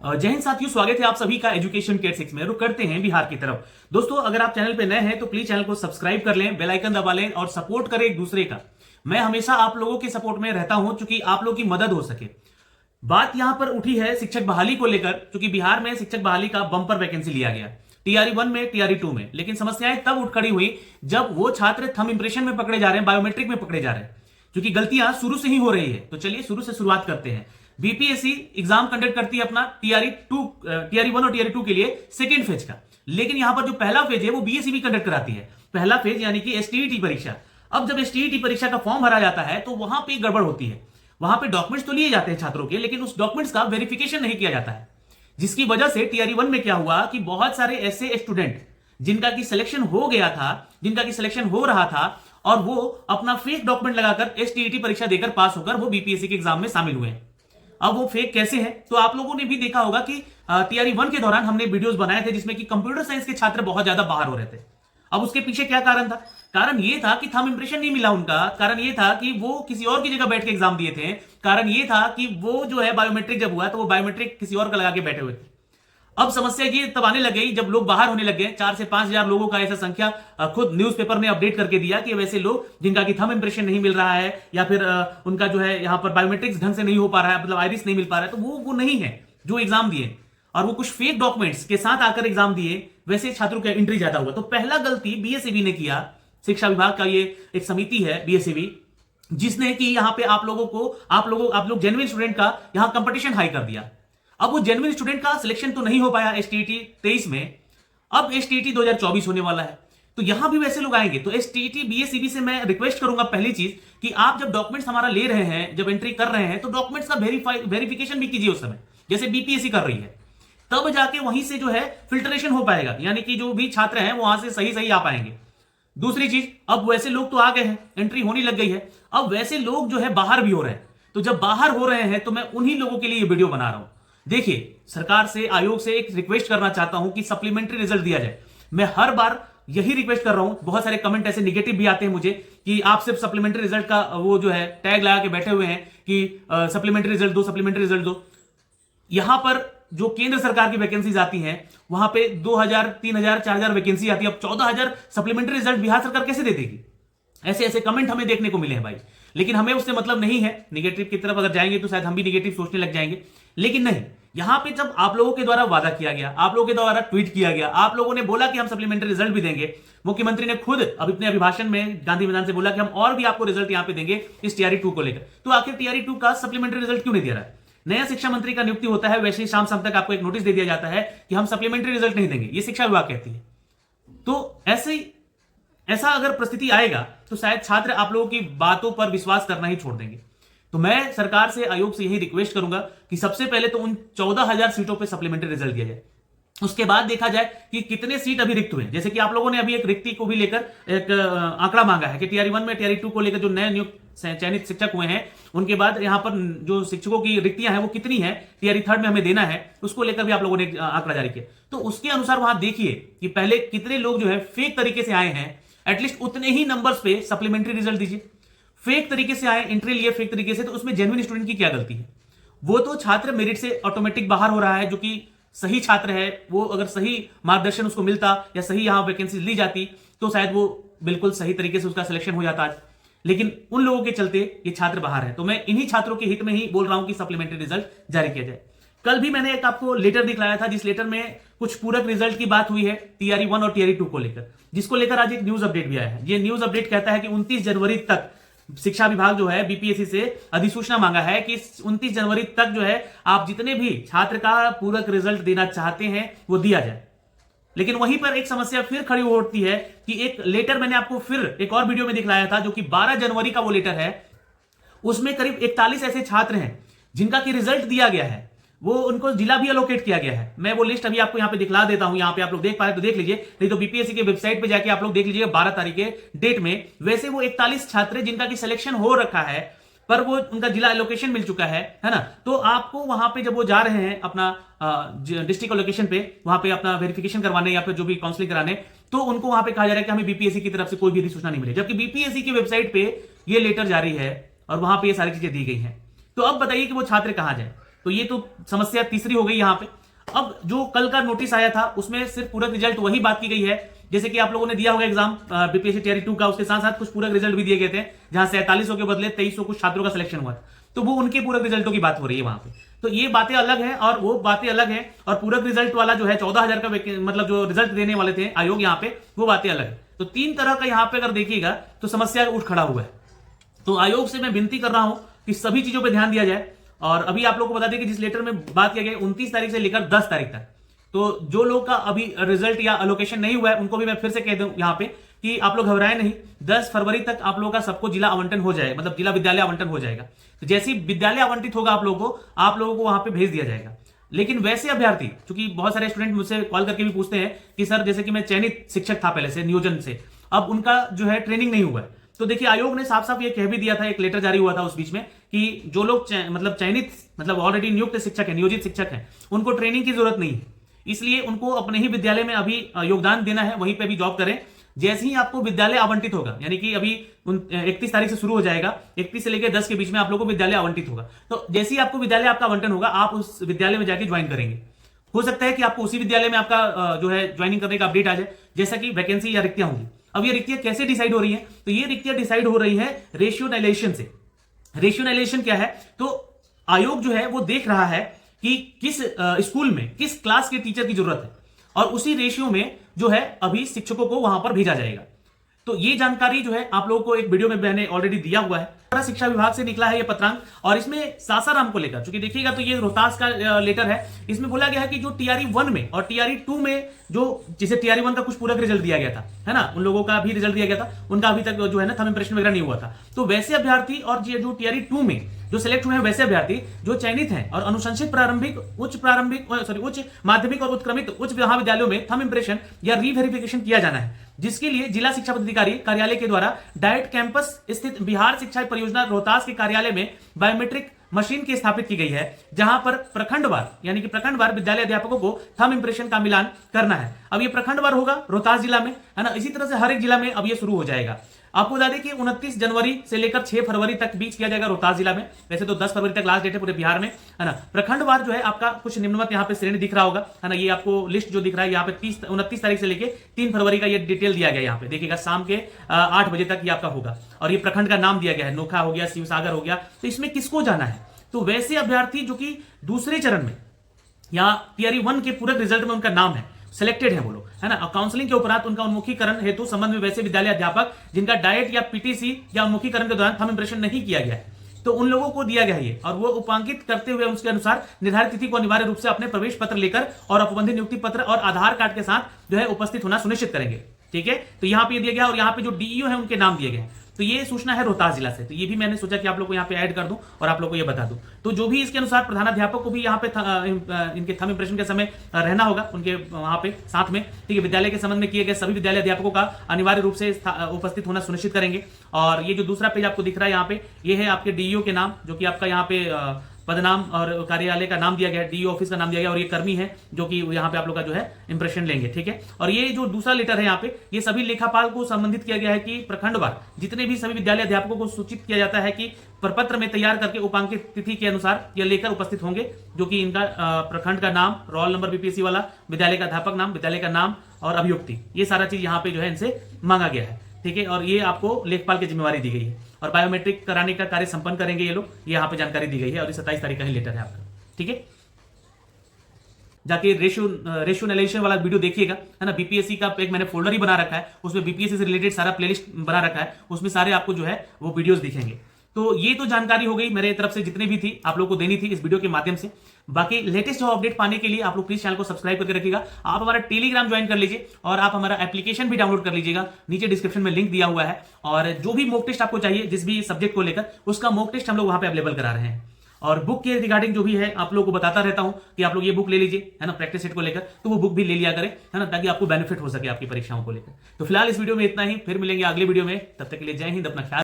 जय हिंद साथियों, स्वागत है आप सभी का एजुकेशन केयर 6 में। रुक करते हैं बिहार की तरफ। दोस्तों, अगर आप चैनल पे नए हैं तो प्लीज चैनल को सब्सक्राइब कर लें, बेल आइकन दबा लें और सपोर्ट करें एक दूसरे का। मैं हमेशा आप लोगों के सपोर्ट में रहता हूं क्योंकि आप लोगों की मदद हो सके। बात यहां पर उठी है शिक्षक बहाली को लेकर, क्योंकि बिहार में शिक्षक बहाली का बंपर वैकेंसी लिया गया टीआरई 1 में, टीआरई 2 में। लेकिन समस्याएं तब उठ खड़ी हुई जब वो छात्र थंब इंप्रेशन में पकड़े जा रहे हैं, बायोमेट्रिक में पकड़े जा रहे हैं, क्योंकि गलतियां शुरू से ही हो रही है। तो चलिए शुरू से शुरुआत करते हैं। बीपीएससी एग्जाम कंडक्ट करती है अपना टीआरई 1 और टीआरई 2 के लिए सेकेंड फेज का। लेकिन यहां पर जो पहला फेज है वो बीएससी भी कंडक्ट कराती है। पहला फेज यानी कि एसटीईटी परीक्षा। अब जब एसटीईटी परीक्षा का फॉर्म भरा जाता है तो वहां पे गड़बड़ होती है। वहां पे डॉक्यूमेंट्स तो लिए जाते हैं छात्रों के, लेकिन उस डॉक्यूमेंट्स का वेरिफिकेशन नहीं किया जाता है, जिसकी वजह से टीआरई 1 में क्या हुआ कि बहुत सारे ऐसे स्टूडेंट जिनका की सिलेक्शन हो गया था, जिनका की सिलेक्शन हो रहा था, और वो अपना फेक डॉक्यूमेंट लगाकर एसटीईटी परीक्षा देकर पास होकर वो बीपीएससी के एग्जाम में शामिल हुए हैं। अब वो फेक कैसे है? तो आप लोगों ने भी देखा होगा कि टीआरई 1 के दौरान हमने वीडियोस बनाए थे जिसमें कि कंप्यूटर साइंस के छात्र बहुत ज्यादा बाहर हो रहे थे। अब उसके पीछे क्या कारण था? कारण ये था कि थंब इंप्रेशन नहीं मिला उनका। कारण ये था कि वो किसी और की जगह बैठ के एग्जाम दिए थे। कारण ये था कि वो जो है बायोमेट्रिक जब हुआ तो वो बायोमेट्रिक किसी और का लगा के बैठे हुए थे। अब समस्या ये तब आने लग गई जब लोग बाहर होने लग गए। 4 से 5 हजार लोगों का ऐसा संख्या खुद न्यूज़पेपर ने अपडेट करके दिया कि वैसे लोग जिनका कि थंब इंप्रेशन नहीं मिल रहा है या फिर उनका जो है यहाँ पर बायोमेट्रिक्स ढंग से नहीं हो पा रहा है, मतलब आइरिस नहीं मिल पा रहा है, तो वो नहीं है जो एग्जाम दिए, और वो कुछ फेक डॉक्यूमेंट्स के साथ आकर एग्जाम दिए, वैसे छात्रों का एंट्री ज्यादा हुआ। तो पहला गलती बीएसईबी ने किया। शिक्षा विभाग का ये एक समिति है बीएसईबी, जिसने कि यहाँ पे आप लोग जेन्युइन स्टूडेंट का यहाँ कंपटीशन हाई कर दिया। अब वो जेन्युइन स्टूडेंट का सिलेक्शन तो नहीं हो पाया एसटीईटी 23 में। अब एसटीईटी 2024 होने वाला है, तो यहां भी वैसे लोग आएंगे। तो एसटीईटी बीएसईबी से मैं रिक्वेस्ट करूंगा पहली चीज कि आप जब डॉक्यूमेंट्स हमारा ले रहे हैं, जब एंट्री कर रहे हैं, तो डॉक्यूमेंट्स का वेरिफिकेशन भी कीजिए उस समय, जैसे बीपीएससी कर रही है। तब जाके वहीं से जो है फिल्टरेशन हो पाएगा, यानी कि जो भी छात्र हैं वो वहां से सही आ पाएंगे। दूसरी चीज, अब वैसे लोग तो आ गए हैं, एंट्री होने लग गई है, अब वैसे लोग जो है बाहर भी हो रहे हैं। तो जब बाहर हो रहे हैं तो मैं उन्हीं लोगों के लिए ये वीडियो बना रहा हूं। देखिए, सरकार से, आयोग से एक रिक्वेस्ट करना चाहता हूं कि सप्लीमेंट्री रिजल्ट दिया जाए। मैं हर बार यही रिक्वेस्ट कर रहा हूं। बहुत सारे कमेंट ऐसे निगेटिव भी आते हैं मुझे कि आप सिर्फ सप्लीमेंट्री रिजल्ट का वो जो है टैग लगा के बैठे हुए हैं कि सप्लीमेंट्री रिजल्ट दो, सप्लीमेंट्री रिजल्ट दो। यहां पर जो केंद्र सरकार की वैकेंसीज आती हैं वहां पे 2000, 3000, 4000 वैकेंसी आती है। अब 14000 सप्लीमेंट्री रिजल्ट बिहार सरकार कैसे दे देगी? ऐसे ऐसे कमेंट हमें देखने को मिले हैं भाई। लेकिन हमें उससे मतलब नहीं है। निगेटिव की तरफ अगर जाएंगे तो शायद हम भी निगेटिव सोचने लग जाएंगे, लेकिन नहीं। यहां पे जब आप लोगों के द्वारा वादा किया गया, आप लोगों के द्वारा ट्वीट किया गया, आप लोगों ने बोला कि हम सप्लीमेंट्री रिजल्ट भी देंगे, मुख्यमंत्री ने खुद अपने अभिभाषण में गांधी मैदान से बोला कि हम और भी आपको रिजल्ट यहां पे देंगे इस टीआरई 2 को लेकर। तो आखिर टीआरई 2 का सप्लीमेंट्री रिजल्ट क्यों नहीं दे रहा है? नया शिक्षा मंत्री का नियुक्ति होता है, वैसे ही शाम तक आपको एक नोटिस दे दिया जाता है कि हम सप्लीमेंट्री रिजल्ट नहीं देंगे, ये शिक्षा विभाग कहती है। तो ऐसा अगर परिस्थिति आएगा तो शायद छात्र आप लोगों की बातों पर विश्वास करना ही छोड़ देंगे। तो मैं सरकार से, आयोग से यही रिक्वेस्ट करूंगा कि सबसे पहले तो उन 14000 सीटों पे सप्लीमेंट्री रिजल्ट दिया जाए। उसके बाद देखा जाए कि कितने सीट अभी रिक्त हुए। जैसे कि आप लोगों ने अभी एक रिक्ति को भी लेकर एक आंकड़ा मांगा है कि टीआरई 1 में, टीआरई 2 को लेकर जो नए नियुक्त चयनित शिक्षक हुए हैं उनके बाद यहां पर जो शिक्षकों की रिक्तियां हैं वो कितनी है, टीआरई 3 में हमें देना है, उसको लेकर भी आप लोगों ने आंकड़ा जारी किया। तो उसके अनुसार वहां देखिए कि पहले कितने लोग जो है फेक तरीके से आए हैं। एटलीस्ट उतने ही नंबर्स पे सप्लीमेंट्री रिजल्ट दीजिए। फेक तरीके से आए, एंट्री लिए फेक तरीके से, तो उसमें जेन्युइन स्टूडेंट की क्या गलती है? वो तो छात्र मेरिट से ऑटोमेटिक बाहर हो रहा है, जो कि सही छात्र है। वो अगर सही मार्गदर्शन उसको मिलता या सही यहां वैकेंसी ली जाती तो शायद वो बिल्कुल सही तरीके से उसका सिलेक्शन हो जाता आज। लेकिन उन लोगों के चलते ये छात्र बाहर है। तो मैं इन्हीं छात्रों के हित में ही बोल रहा हूं कि सप्लीमेंट्री रिजल्ट जारी किया जाए। कल भी मैंने एक आपको लेटर दिखलाया था, जिस लेटर में कुछ पूरक रिजल्ट की बात हुई है टीआरई 1 और टीआरई 2 को लेकर, जिसको लेकर आज एक न्यूज अपडेट भी आया है। ये न्यूज अपडेट कहता है कि 29 जनवरी तक शिक्षा विभाग जो है बीपीएससी से अधिसूचना मांगा है कि 29 जनवरी तक जो है आप जितने भी छात्र का पूरक रिजल्ट देना चाहते हैं वो दिया जाए। लेकिन वहीं पर एक समस्या फिर खड़ी होती है कि एक लेटर मैंने आपको फिर एक और वीडियो में दिखलाया था, जो कि 12 जनवरी का वो लेटर है। उसमें करीब 41 ऐसे छात्र हैं जिनका कि रिजल्ट दिया गया है, वो उनको जिला भी एलोकेट किया गया है। मैं वो लिस्ट अभी आपको यहां पे दिखला देता हूं, यहां पे आप लोग देख पा रहे तो देख लीजिए, नहीं तो बीपीएससी के वेबसाइट पे जाके आप लोग देख लीजिए 12 तारीख के डेट में। वैसे वो 41 छात्र जिनका कि सिलेक्शन हो रखा है, पर वो उनका जिला एलोकेशन मिल चुका है ना। तो आपको वहां पे जब वो जा रहे हैं अपना डिस्ट्रिक्ट एलोकेशन पे, वहां पे अपना वेरिफिकेशन करवाने या फिर जो भी काउंसलिंग कराने, तो उनको वहां पे कहा जा रहा है कि हमें बीपीएससी की तरफ से कोई भी अधिसूचना नहीं मिली, जबकि बीपीएससी की वेबसाइट पे ये लेटर जारी है और वहां पे ये सारी चीजें दी गई हैं। तो अब बताइए कि वो छात्र कहां जाए? तो ये तो समस्या तीसरी हो गई यहां पे। अब जो कल का नोटिस आया था उसमें सिर्फ पूरक रिजल्ट वही बात की गई है, जैसे कि आप लोगों ने दिया होगा एग्जाम बीपीएससी टीआरई 2 का, उसके साथ साथ कुछ पूरक रिजल्ट भी दिए गए थे जहां 4700 के बदले 2300 कुछ छात्रों का सिलेक्शन हुआ था, तो वो उनके पूरक रिजल्टों की बात हो रही है वहां पे। तो ये बातें अलग है और वो बातें अलग है, और पूरक रिजल्ट वाला जो है 14,000 का मतलब जो रिजल्ट देने वाले थे आयोग यहाँ पे, वो बातें अलग है। तो तीन तरह का यहाँ पे अगर देखिएगा तो समस्या उठ खड़ा हुआ है। तो आयोग से मैं विनती कर रहा हूं कि सभी चीजों पर ध्यान दिया जाए। और अभी आप लोग को बता दें कि जिस लेटर में बात किया गया 29 तारीख से लेकर 10 तारीख तक, तो जो लोग का अभी रिजल्ट या अलोकेशन नहीं हुआ है उनको भी मैं फिर से कह दूं यहां पे कि आप लोग घबराएं नहीं। 10 फरवरी तक आप लोगों का सबको जिला आवंटन हो जाएगा, मतलब जिला विद्यालय आवंटन हो जाएगा। तो जैसे ही विद्यालय आवंटित होगा आप लोगों को वहां पे भेज दिया जाएगा। लेकिन वैसे अभ्यर्थी, क्योंकि बहुत सारे स्टूडेंट मुझसे कॉल करके भी पूछते हैं कि सर जैसे कि मैं चयनित शिक्षक था पहले से नियोजन से, अब उनका जो है ट्रेनिंग नहीं हुआ है, तो देखिए आयोग ने साफ साफ ये कह भी दिया था, एक लेटर जारी हुआ था उस बीच में कि जो लोग मतलब चयनित मतलब ऑलरेडी नियुक्त शिक्षक है, नियोजित शिक्षक है, उनको ट्रेनिंग की जरूरत नहीं है, इसलिए उनको अपने ही विद्यालय में अभी योगदान देना है, वहीं पे भी जॉब करें। जैसे ही आपको विद्यालय आवंटित होगा, यानी कि अभी 31 तारीख से शुरू हो जाएगा, 31 से लेकर 10 के बीच में आप लोगों को विद्यालय आवंटित होगा, तो जैसे ही आपको विद्यालय आपका आवंटन होगा आप उस विद्यालय में जाके ज्वाइन करेंगे। हो सकता है कि आपको उसी विद्यालय में आपका जो है ज्वाइनिंग करने का अपडेट आ जाए, जैसा कि वैकेंसी या रिक्तियां होंगी। अब ये रिक्तियां कैसे डिसाइड हो रही हैं? तो ये रिक्तियां डिसाइड हो रही हैं रेशियोनाइजेशन से। रेशियोनाइजेशन क्या है? तो आयोग जो है वो देख रहा है कि किस स्कूल में किस क्लास के टीचर की जरूरत है, और उसी रेशियो में जो है अभी शिक्षकों को वहां पर भेजा जाएगा। तो ये जानकारी जो है आप लोगों को एक वीडियो में मैंने ऑलरेडी दिया हुआ है। शिक्षा विभाग से निकला है ये पत्रांक, और इसमें सासाराम को लेकर, चूंकि देखिएगा तो ये रोहतास का लेटर है, इसमें बोला गया है कि जो टीआरई 1 में और टीआरई 2 में जो जिसे टीआरई 1 का कुछ पूरक रिजल्ट दिया गया था, है ना, उन लोगों का भी रिजल्ट दिया गया था, उनका अभी तक जो है ना थंब इंप्रेशन वगैरह नहीं हुआ था। तो वैसे अभ्यर्थी और जो टीआरई 2 में जो सिलेक्ट हुए हैं वैसे अभ्यर्थी जो चयनित हैं और अनुशंसित उच्च माध्यमिक और उत्क्रमित उच्च महाविद्यालयों में थंब इंप्रेशन या रीवेरिफिकेशन किया जाना है, जिसके लिए जिला शिक्षा पदाधिकारी कार्यालय के द्वारा डायरेक्ट कैंपस स्थित बिहार शिक्षा परियोजना रोहतास के कार्यालय में बायोमेट्रिक मशीन की स्थापित की गई है, जहां पर प्रखंडवार यानी कि प्रखंडवार विद्यालय अध्यापकों को थंब इंप्रेशन का मिलान करना है। अब ये प्रखंडवार होगा रोहतास जिला में, है ना, इसी तरह से हर एक जिला में अब ये शुरू हो जाएगा। आपको बता दें कि 29 जनवरी से लेकर 6 फरवरी तक बीच किया जाएगा रोहतास जिला में, वैसे तो 10 फरवरी तक लास्ट डेट है पूरे बिहार में, है ना। प्रखंडवार जो है आपका कुछ निम्नवत यहाँ पे श्रेणी दिख रहा होगा, है ना, ये आपको लिस्ट जो दिख रहा है यहाँ पे 29 तारीख से लेके 3 फरवरी का ये डिटेल दिया गया, यहाँ पे देखिएगा शाम के 8 बजे तक ये आपका होगा। और ये प्रखंड का नाम दिया गया है, नोखा हो गया, शिवसागर हो गया। तो इसमें किसको जाना है? तो वैसे अभ्यर्थी जो कि दूसरे चरण में या टीआरई 1 के पूरक रिजल्ट में उनका नाम है, सिलेक्टेड है वो लोग, है ना, काउंसलिंग के उपरांत उनका उन्मुखीकरण हेतु संबंध में वैसे विद्यालय अध्यापक जिनका डाइट या पीटीसी या उन्मुखीकरण के दौरान थंब इंप्रेशन नहीं किया गया है, तो उन लोगों को दिया गया है ये, और वो उपांकित करते हुए उसके अनुसार निर्धारित तिथि को अनिवार्य रूप से अपने प्रवेश पत्र लेकर और अपबंधित नियुक्ति पत्र और आधार कार्ड के साथ जो है उपस्थित होना सुनिश्चित करेंगे। ठीक है, तो यहाँ पे दिया गया, और यहाँ पे जो डीईओ है उनके नाम दिए गए। तो ये सूचना है रोहतास जिला से, तो ये भी मैंने सोचा कि आप लोग को यहाँ पे ऐड कर दूं और आप लोग को ये बता दूं। तो जो भी इसके अनुसार प्रधानाध्यापक को भी यहाँ पे इनके थंब इंप्रेशन के समय रहना होगा उनके वहां पे साथ में। ठीक है, विद्यालय के संबंध में किए गए सभी विद्यालय अध्यापकों का अनिवार्य रूप से उपस्थित होना सुनिश्चित करेंगे। और ये जो दूसरा पेज आपको दिख रहा है यहाँ पे, ये है आपके डीईओ के नाम, जो कि आपका यहाँ पे पदनाम और कार्यालय का नाम दिया गया है, डीईओ ऑफिस का नाम दिया गया, और ये कर्मी है जो कि यहाँ पे आप लोग का जो है इंप्रेशन लेंगे। ठीक है, और ये जो दूसरा लेटर है यहाँ पे, ये सभी लेखापाल को संबंधित किया गया है कि प्रखंडवार जितने भी सभी विद्यालय अध्यापकों को सूचित किया जाता है कि प्रपत्र में तैयार करके उपांकित तिथि के अनुसार ये लेकर उपस्थित होंगे, जो कि इनका प्रखंड का नाम, रोल नंबर बीपीएससी वाला, विद्यालय का अध्यापक नाम, विद्यालय का नाम और अभियुक्ति, ये सारा चीज यहाँ पे जो है इनसे मांगा गया है। ठीक है, और ये आपको लेखपाल की जिम्मेवारी दी गई है, और बायोमेट्रिक कराने का कार्य संपन्न करेंगे ये लोग, ये यहाँ पे जानकारी दी गई है। और ये 27 तारीख का ही लेटर है आपका। ठीक है, जाके रेशियोनाइजेशन वाला वीडियो देखिएगा, है ना। बीपीएससी का एक मैंने फोल्डर ही बना रखा है, उसमें बीपीएससी से रिलेटेड सारा प्लेलिस्ट बना रखा है, उसमें सारे आपको जो है वो वीडियोस दिखेंगे। तो ये तो जानकारी हो गई मेरे तरफ से, जितनी भी थी आप लोग को देनी थी इस वीडियो के माध्यम से। बाकी लेटेस्ट जो अपडेट पाने के लिए आप लोग प्लीज चैनल को सब्सक्राइब करके रखिएगा। आप हमारा टेलीग्राम ज्वाइन कर लीजिए और आप हमारा एप्लीकेशन भी डाउनलोड कर लीजिएगा, नीचे डिस्क्रिप्शन में लिंक दिया हुआ है। और जो भी मॉक टेस्ट आपको चाहिए जिस भी सब्जेक्ट को लेकर, उसका मॉक टेस्ट हम लोग वहां पे अवेलेबल करा रहे हैं। और बुक के रिगार्डिंग जो भी है आप लोग को बताता रहता हूं कि आप लोग ये बुक ले लीजिए, है ना, प्रैक्टिस सेट को लेकर, तो वो बुक भी ले लिया करें, है ना, ताकि आपको बेनिफिट हो सके आपकी परीक्षाओं को लेकर। तो फिलहाल इस वीडियो में इतना ही, फिर मिलेंगे अगले वीडियो में, तब तक के लिए जय हिंद, अपना ख्याल